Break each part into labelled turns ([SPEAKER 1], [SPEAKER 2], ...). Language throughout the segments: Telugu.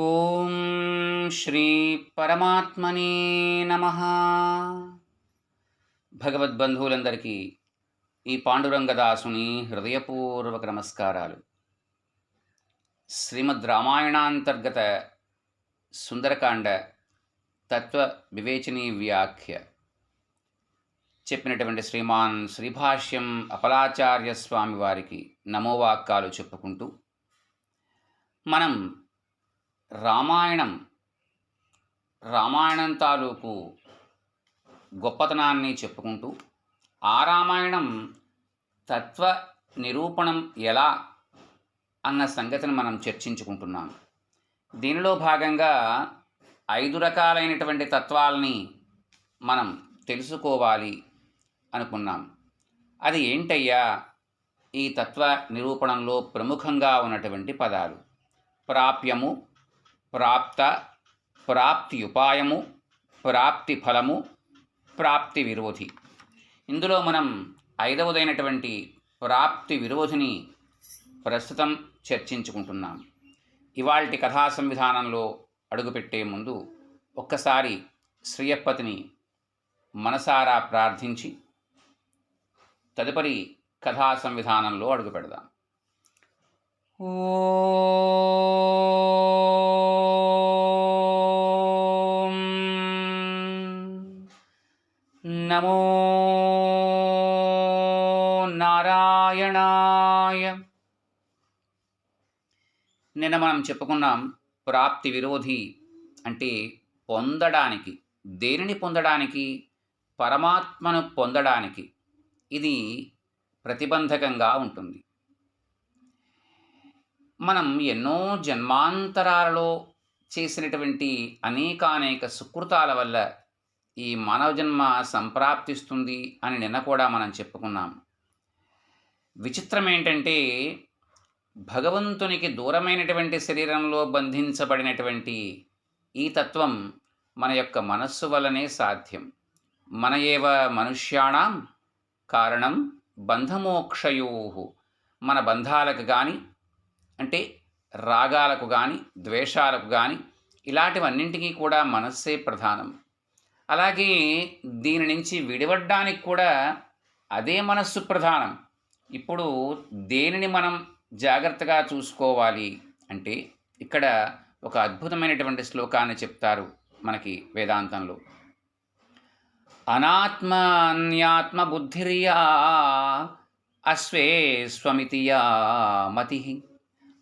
[SPEAKER 1] ఓం శ్రీ పరమాత్మనే నమః. భగవద్బంధువులందరికీ ఈ పాండురంగదాసుని హృదయపూర్వక నమస్కారాలు. శ్రీమద్ రామాయణాంతర్గత సుందరకాండ తత్వ వివేచనీ వ్యాఖ్య చెప్పినటువంటి శ్రీమాన్ శ్రీభాష్యం అపలాచార్య స్వామి వారికి నమోవాక్కాలు చెప్పుకుంటూ మనం రామాయణం తాలూకు గొప్పతనాన్ని చెప్పుకుంటూ ఆ రామాయణం తత్వ నిరూపణం ఎలా అన్న సంగతిని మనం చర్చించుకుంటున్నాం. దీనిలో భాగంగా 5 రకాలైనటువంటి తత్వాలని మనం తెలుసుకోవాలి అనుకున్నాం. అది ఏంటయ్యా? ఈ తత్వ నిరూపణంలో ప్రముఖంగా ఉన్నటువంటి పదాలు ప్రాప్యము, ప్రాప్త, ప్రాప్తియుపాయము, ప్రాప్తి ఫలము, ప్రాప్తి విరోధి. ఇందులో మనం 5వదైనటువంటి ప్రాప్తి విరోధిని ప్రస్తుతం చర్చించుకుంటున్నాం. ఇవాల్టి కథా సంవిధానంలో అడుగుపెట్టే ముందు ఒక్కసారి శ్రీయప్పతిని మనసారా ప్రార్థించి తదుపరి కథా సంవిధానంలో అడుగు పెడదాం. నమో నారాయణాయ. నిన్న మనం చెప్పుకున్నాం ప్రాప్తి విరోధి అంటే పొందడానికి, దేనిని పొందడానికి? పరమాత్మను పొందడానికి ఇది ప్రతిబంధకంగా ఉంటుంది. మనం ఎన్నో జన్మాంతరాలలో చేసినటువంటి అనేకానేక సుకృతాల వల్ల ఈ మానవ జన్మ సంప్రాప్తిస్తుంది అని నిన్న కూడా మనం చెప్పుకున్నాం. విచిత్రం ఏంటంటే భగవంతునికి దూరమైనటువంటి శరీరంలో బంధించబడినటువంటి ఈ తత్వం మన యొక్క మనస్సు వల్లనే సాధ్యం. మన ఏవ మనుష్యాణం కారణం బంధమోక్షయోః. మన బంధాలకు కానీ, అంటే రాగాలకు కానీ, ద్వేషాలకు కానీ, ఇలాంటివన్నింటికీ కూడా మనస్సే ప్రధానం. అలాగే దీని నుంచి విడిపడడానికి కూడా అదే మనస్సు ప్రధానం. ఇప్పుడు దేనిని మనం జాగ్రత్తగా చూసుకోవాలి అంటే ఇక్కడ ఒక అద్భుతమైనటువంటి శ్లోకాన్ని చెప్తారు మనకి వేదాంతంలో. అనాత్మ అన్యాత్మ బుద్ధిర్యా అస్వే స్వమితియా మతి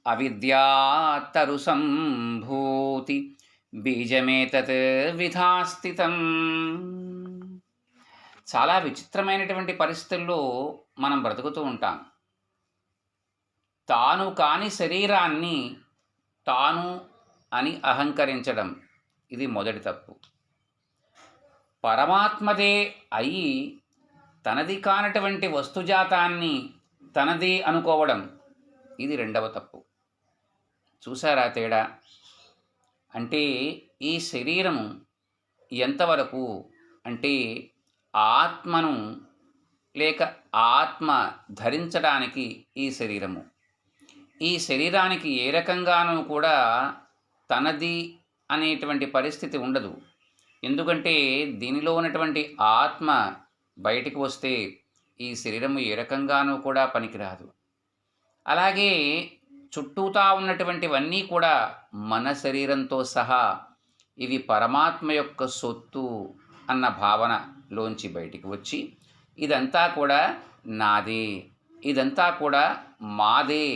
[SPEAKER 1] అవిద్యా తరు సంభూతి బీజమేతత్ విధాస్థితం. చాలా విచిత్రమైనటువంటి పరిస్థితుల్లో మనం బ్రతుకుతూ ఉంటాం. తాను కాని శరీరాన్ని తాను అని అహంకరించడం ఇది మొదటి తప్పు. పరమాత్మదే అయి తనది కానటువంటి వస్తుజాతాన్ని తనది అనుకోవడం ఇది రెండవ తప్పు. చూసారా తేడా? అంటే ఈ శరీరము ఎంతవరకు అంటే ఆత్మను లేక ఆత్మ ధరించడానికి ఈ శరీరము, ఈ శరీరానికి ఏ రకంగానూ కూడా తనది అనేటువంటి పరిస్థితి ఉండదు. ఎందుకంటే దీనిలో ఉన్నటువంటి ఆత్మ బయటికి వస్తే ఈ శరీరము ఏ రకంగానూ కూడా పనికిరాదు. అలాగే చుట్టూతా ఉన్నటువంటివన్నీ కూడా మన శరీరంతో సహా ఇవి పరమాత్మ యొక్క సొత్తు అన్న భావనలోంచి బయటికి వచ్చి ఇదంతా కూడా నాదే, ఇదంతా కూడా మాదే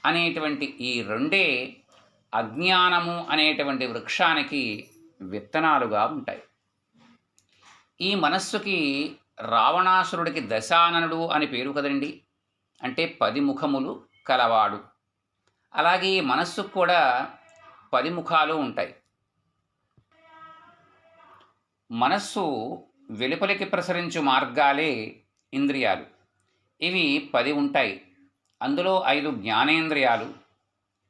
[SPEAKER 1] అనేటువంటి ఈ రెండే అజ్ఞానము అనేటువంటి వృక్షానికి విత్తనాలుగా ఉంటాయి. ఈ మనస్సుకి రావణాసురుడికి దశాననుడు అని పేరు కదండి, అంటే 10 ముఖములు కలవాడు. అలాగే ఈ మనస్సుకు కూడా 10 ముఖాలు ఉంటాయి. మనస్సు వెలుపలికి ప్రసరించు మార్గాలే ఇంద్రియాలు. ఇవి 10 ఉంటాయి. అందులో 5 జ్ఞానేంద్రియాలు,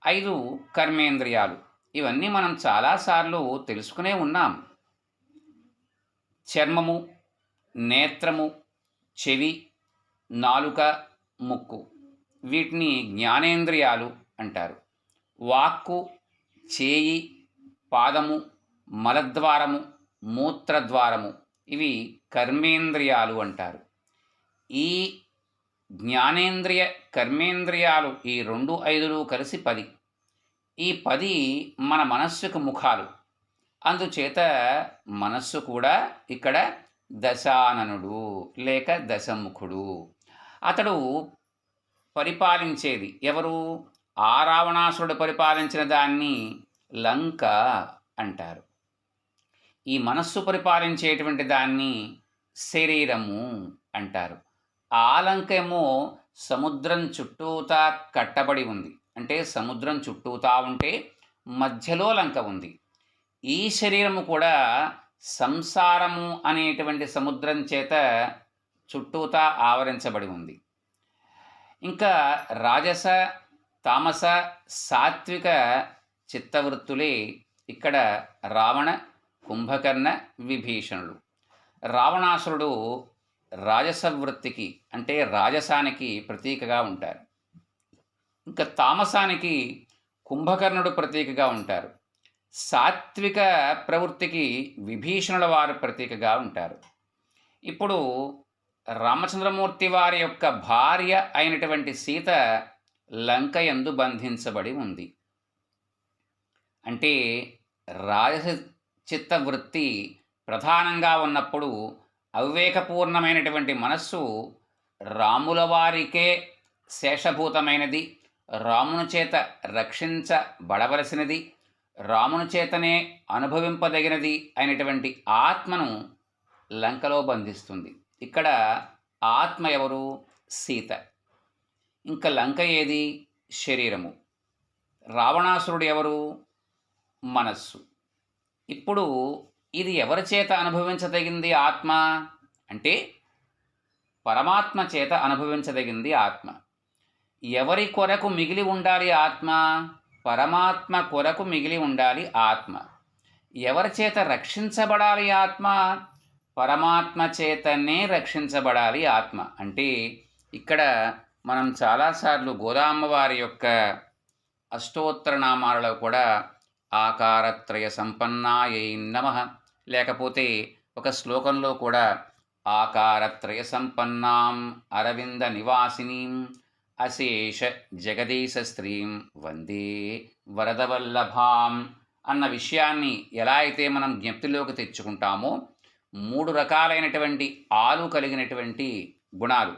[SPEAKER 1] 5 కర్మేంద్రియాలు. ఇవన్నీ మనం చాలాసార్లు తెలుసుకునే ఉన్నాం. చర్మము, నేత్రము, చెవి, నాలుక, ముక్కు వీటిని జ్ఞానేంద్రియాలు అంటారు. వాక్కు, చేయి, పాదము, మలద్వారము, మూత్రద్వారము ఇవి కర్మేంద్రియాలు అంటారు. ఈ జ్ఞానేంద్రియ, కర్మేంద్రియాలు ఈ 2, 5 కలిసి 10. ఈ 10 మన మనస్సుకు ముఖాలు. అందుచేత మనస్సు కూడా ఇక్కడ దశాననుడు లేక దశముఖుడు. అతడు పరిపాలించేది ఎవరు? ఆ రావణాసురుడు పరిపాలించిన దాన్ని లంక అంటారు. ఈ మనస్సు పరిపాలించేటువంటి దాన్ని శరీరము అంటారు. ఆ లంక ఏమో సముద్రం చుట్టూతా కట్టబడి ఉంది. అంటే సముద్రం చుట్టూతా ఉంటే మధ్యలో లంక ఉంది. ఈ శరీరము కూడా సంసారము అనేటువంటి సముద్రం చేత చుట్టూతా ఆవరించబడి ఉంది. ఇంకా రాజస, తామస, సాత్విక చిత్తవృత్తులే ఇక్కడ రావణ, కుంభకర్ణ, విభీషణులు. రావణాసురుడు రాజసవృత్తికి అంటే రాజసానికి ప్రతీకగా ఉంటారు. ఇంకా తామసానికి కుంభకర్ణుడు ప్రతీకగా ఉంటారు. సాత్విక ప్రవృత్తికి విభీషణుల వారు ప్రతీకగా ఉంటారు. ఇప్పుడు రామచంద్రమూర్తి వారి యొక్క భార్య అయినటువంటి సీత లంక యందు బంధించబడి ఉంది. అంటే రాజస చిత్తవృత్తి ప్రధానంగా ఉన్నప్పుడు అవివేకపూర్ణమైనటువంటి మనస్సు రాముల వారికే శేషభూతమైనది, రాముని చేత రక్షించబడవలసినది, రాముని చేతనే అనుభవింపదగినది అయినటువంటి ఆత్మను లంకలో బంధిస్తుంది. ఇక్కడ ఆత్మ ఎవరు? సీత. ఇంకా లంక ఏది? శరీరము. రావణాసురుడు ఎవరు? మనస్సు. ఇప్పుడు ఇది ఎవరి చేత అనుభవించదగింది ఆత్మ అంటే పరమాత్మ చేత అనుభవించదగింది ఆత్మ. ఎవరి కొరకు మిగిలి ఉండాలి ఆత్మ? పరమాత్మ కొరకు మిగిలి ఉండాలి ఆత్మ. ఎవరి చేత రక్షించబడాలి ఆత్మ? పరమాత్మ చేతనే రక్షించబడాలి ఆత్మ. అంటే ఇక్కడ మనం చాలాసార్లు గోదామ్మవారి యొక్క అష్టోత్తర నామాలలో కూడా ఆకారత్రయ సంపన్నాయై నమః, లేకపోతే ఒక శ్లోకంలో కూడా ఆకారత్రయ సంపన్నాం అరవింద నివాసినీం అశేష జగదీశ స్త్రీం వందే వరదవల్లభాం అన్న విషయాన్ని ఎలా అయితే మనం జ్ఞప్తిలోకి తెచ్చుకుంటామో 3 రకాలైనటువంటి ఆలు కలిగినటువంటి గుణాలు.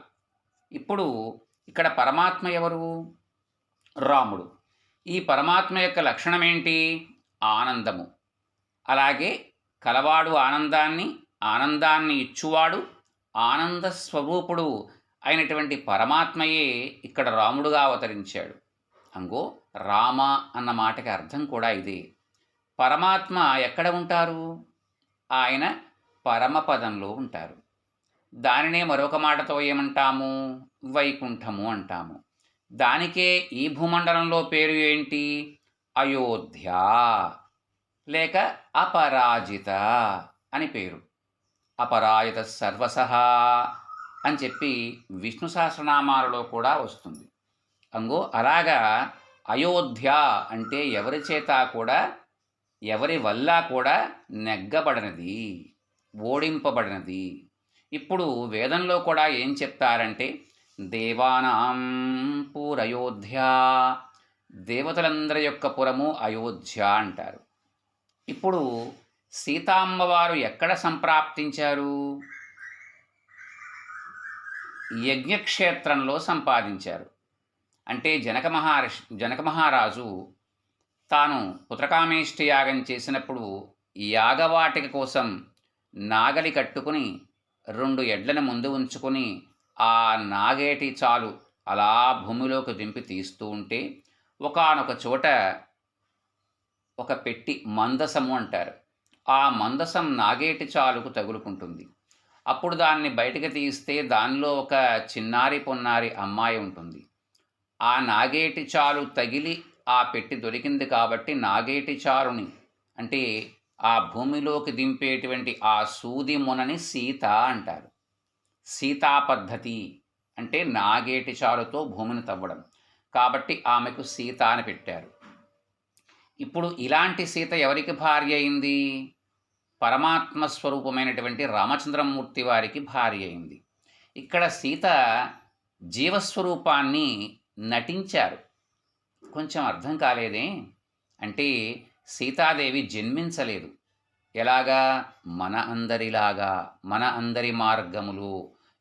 [SPEAKER 1] ఇప్పుడు ఇక్కడ పరమాత్మ ఎవరు? రాముడు. ఈ పరమాత్మ యొక్క లక్షణం ఏంటి? ఆనందము. అలాగే కలవాడు ఆనందాన్ని ఇచ్చువాడు, ఆనంద స్వరూపుడు అయినటువంటి పరమాత్మయే ఇక్కడ రాముడుగా అవతరించాడు. అంగో రామ అన్న మాటకి అర్థం కూడా ఇదే. పరమాత్మ ఎక్కడ ఉంటారు? ఆయన పరమపదంలో ఉంటారు. దానినే మరొక మాటతో ఏమంటాము? వైకుంఠము అంటాము. దానికే ఈ భూమండలంలో పేరు ఏంటి? అయోధ్య లేక అపరాజిత అని పేరు. అపరాజిత సర్వసహ అని చెప్పి విష్ణు సహస్రనామాలలో కూడా వస్తుంది. అంగో అలాగా అయోధ్య అంటే ఎవరి చేత కూడా, ఎవరి వల్ల కూడా నెగ్గబడినది, ఓడింపబడినది. ఇప్పుడు వేదంలో కూడా ఏం చెప్తారంటే దేవానాం పూరయోధ్య, దేవతలందరి యొక్క పురము అయోధ్య అంటారు. ఇప్పుడు సీతామ్మవారు ఎక్కడ సంప్రాప్తించారు? యజ్ఞక్షేత్రంలో సంపాదించారు. అంటే జనక మహారాజు తాను పుత్రకామేష్టి యాగం చేసినప్పుడు యాగవాటిక కోసం నాగలి కట్టుకుని 2 ఎడ్లను ముందు ఉంచుకొని ఆ నాగేటి చాలు అలా భూమిలోకి దింపి తీస్తూ ఉంటే ఒకానొక చోట ఒక పెట్టి, మందసము అంటారు, ఆ మందసం నాగేటి చాలుకు తగులుకుంటుంది. అప్పుడు దాన్ని బయటకు తీస్తే దానిలో ఒక చిన్నారి పొన్నారి అమ్మాయి ఉంటుంది. ఆ నాగేటి చాలు తగిలి ఆ పెట్టి దొరికింది కాబట్టి నాగేటి చారుని అంటే ఆ భూమిలోకి దింపేటువంటి ఆ సూది మునని సీత అంటారు. సీతా పద్ధతి అంటే నాగేటి చారుతో భూమిని తవ్వడం, కాబట్టి ఆమెకు సీత అని పెట్టారు. ఇప్పుడు ఇలాంటి సీత ఎవరికి భార్య అయింది? పరమాత్మ స్వరూపమైనటువంటి రామచంద్రమూర్తి వారికి భార్య అయింది. ఇక్కడ సీత జీవస్వరూపాన్ని నటించారు. కొంచెం అర్థం కాలేదే? అంటే సీతాదేవి జన్మించలేదు. ఎలాగా? మన అందరిలాగా, మన అందరి మార్గములు,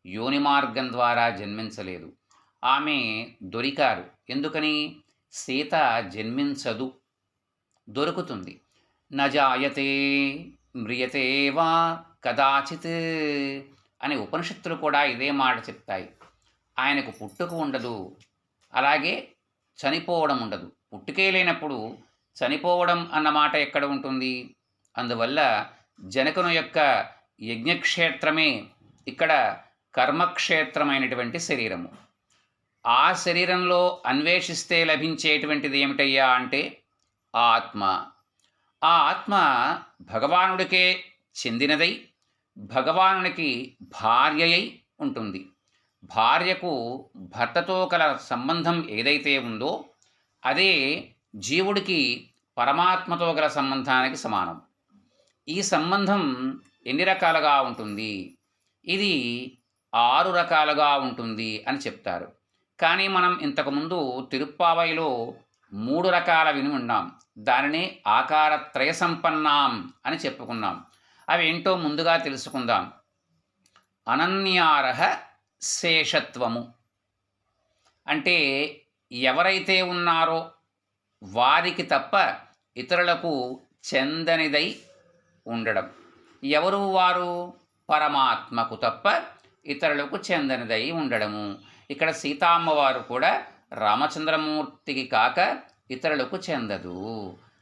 [SPEAKER 1] యోని మార్గం ద్వారా జన్మించలేదు. ఆమె దొరికారు. ఎందుకని? సీత జన్మించదు, దొరుకుతుంది. నజాయతే మ్రియతే వా కదాచిత్ అని ఉపనిషత్తులు కూడా ఇదే మాట చెప్తాయి. ఆయనకు పుట్టుక ఉండదు, అలాగే చనిపోవడం ఉండదు. పుట్టుకే లేనప్పుడు చనిపోవడం అన్నమాట ఎక్కడ ఉంటుంది? అందువల్ల జనకుని యొక్క యజ్ఞక్షేత్రమే ఇక్కడ కర్మక్షేత్రమైనటువంటి శరీరము. ఆ శరీరంలో అన్వేషిస్తే లభించేటువంటిది ఏమిటయ్యా అంటే ఆత్మ. ఆ ఆత్మ భగవానుడికే చెందినదై భగవానునికి భార్యయై ఉంటుంది. భార్యకు భర్తతో కల సంబంధం ఏదైతే ఉందో అదే జీవుడికి పరమాత్మతో గల సంబంధానికి సమానం. ఈ సంబంధం ఎన్ని రకాలుగా ఉంటుంది? ఇది 6 రకాలుగా ఉంటుంది అని చెప్తారు. కానీ మనం ఇంతకుముందు తిరుప్పావైలో 3 రకాల విని ఉన్నాం. దానిని ఆకారత్రయ సంపన్నాం అని చెప్పుకున్నాం. అవి ఏంటో ముందుగా తెలుసుకుందాం. అనన్యారహ శేషత్వము అంటే ఎవరైతే ఉన్నారో వారికి తప్ప ఇతరులకు చెందనిదై ఉండడం. ఎవరు వారు? పరమాత్మకు తప్ప ఇతరులకు చెందనిదై ఉండడము. ఇక్కడ సీతామ్మవారు కూడా రామచంద్రమూర్తికి కాక ఇతరులకు చెందదు.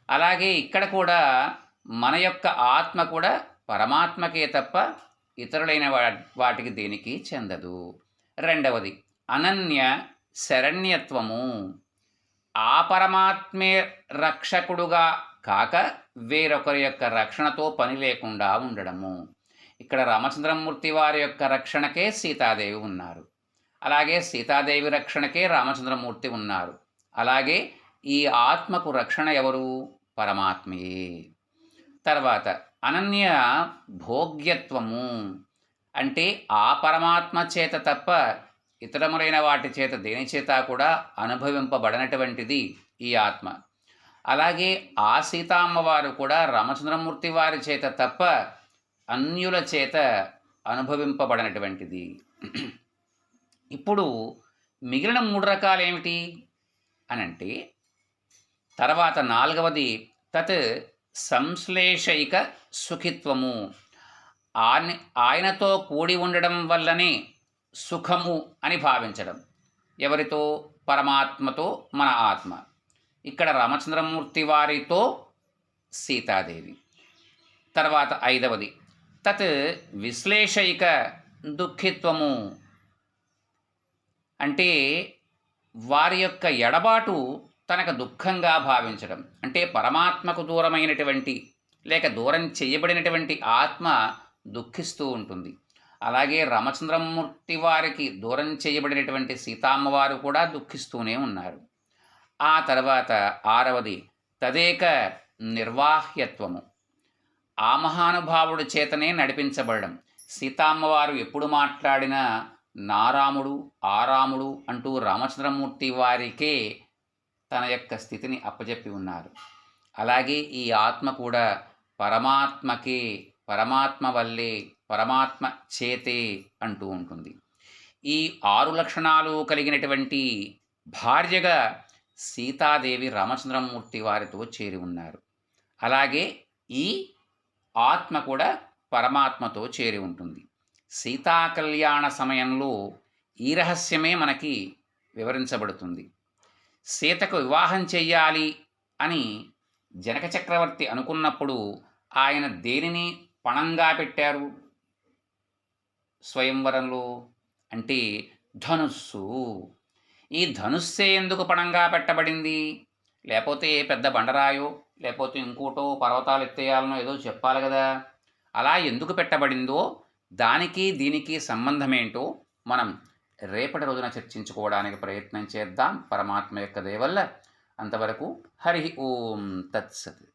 [SPEAKER 1] అలాగే ఇక్కడ కూడా మన యొక్క ఆత్మ కూడా పరమాత్మకే తప్ప ఇతరులైన వాటికి దేనికి చెందదు. రెండవది అనన్య శరణ్యత్వము. ఆ పరమాత్మే రక్షకుడుగా కాక వేరొకరి యొక్క రక్షణతో పని లేకుండా ఉండడము. ఇక్కడ రామచంద్రమూర్తి వారి యొక్క రక్షణకే సీతాదేవి ఉన్నారు, అలాగే సీతాదేవి రక్షణకే రామచంద్రమూర్తి ఉన్నారు. అలాగే ఈ ఆత్మకు రక్షణ ఎవరు? పరమాత్మయే. తర్వాత అనన్య భోగ్యత్వము అంటే ఆ పరమాత్మ చేత తప్ప ఇతరములైన వాటి చేత దేని చేత కూడా అనుభవింపబడనటువంటిది ఈ ఆత్మ. అలాగే ఆ సీతామ్మవారు కూడా రామచంద్రమూర్తి వారి చేత తప్ప అన్యుల చేత అనుభవింపబడనటువంటిది. ఇప్పుడు మిగిలిన 3 రకాలు ఏమిటి అనంటే, తర్వాత 4వది తత్ సంశ్లేషైక సుఖిత్వము. ఆయనతో కూడి ఉండడం వల్లనే సుఖము అని భావించడం. ఎవరితో? పరమాత్మతో మన ఆత్మ. ఇక్కడ రామచంద్రమూర్తి వారితో సీతాదేవి. తర్వాత 5వది తత్ విశ్లేషైక దుఃఖిత్వము అంటే వారి యొక్క ఎడబాటు తనకు దుఃఖంగా భావించడం. అంటే పరమాత్మకు దూరమైనటువంటి లేక దూరం చేయబడినటువంటి ఆత్మ దుఃఖిస్తూ ఉంటుంది. అలాగే రామచంద్రమూర్తి వారికి దూరం చేయబడినటువంటి సీతామ్మవారు కూడా దుఃఖిస్తూనే ఉన్నారు. ఆ తర్వాత 6వది తదేక నిర్వాహ్యత్వము. ఆ మహానుభావుడి చేతనే నడిపించబడడం. సీతామ్మవారు ఎప్పుడు మాట్లాడినా నారాముడు ఆరాముడు అంటూ రామచంద్రమూర్తి వారికే తన యొక్క స్థితిని అప్పజెప్పి ఉన్నారు. అలాగే ఈ ఆత్మ కూడా పరమాత్మకే, పరమాత్మ వల్లే, పరమాత్మ చేతే అంటూ ఉంటుంది. ఈ 6 లక్షణాలు కలిగినటువంటి భార్యగా సీతాదేవి రామచంద్రమూర్తి వారితో చేరి ఉన్నారు. అలాగే ఈ ఆత్మ కూడా పరమాత్మతో చేరి ఉంటుంది. సీతా కళ్యాణ సమయంలో ఈ రహస్యమే మనకి వివరించబడుతుంది. సీతకు వివాహం చెయ్యాలి అని జనక చక్రవర్తి అనుకున్నప్పుడు ఆయన దేనిని పణంగా పెట్టారు స్వయంవరంలో అంటే ధనుస్సు. ఈ ధనుస్సే ఎందుకు పణంగా పెట్టబడింది? లేకపోతే పెద్ద బండరాయో లేకపోతే ఇంకోటో పర్వతాలు ఎత్తేయాలనో ఏదో చెప్పాలి కదా. అలా ఎందుకు పెట్టబడిందో దానికి దీనికి సంబంధమేంటో మనం రేపటి రోజున చర్చించుకోవడానికి ప్రయత్నం చేద్దాం. పరమాత్మ యొక్క దయ వల్ల అంతవరకు హరి ఓం తత్సత్.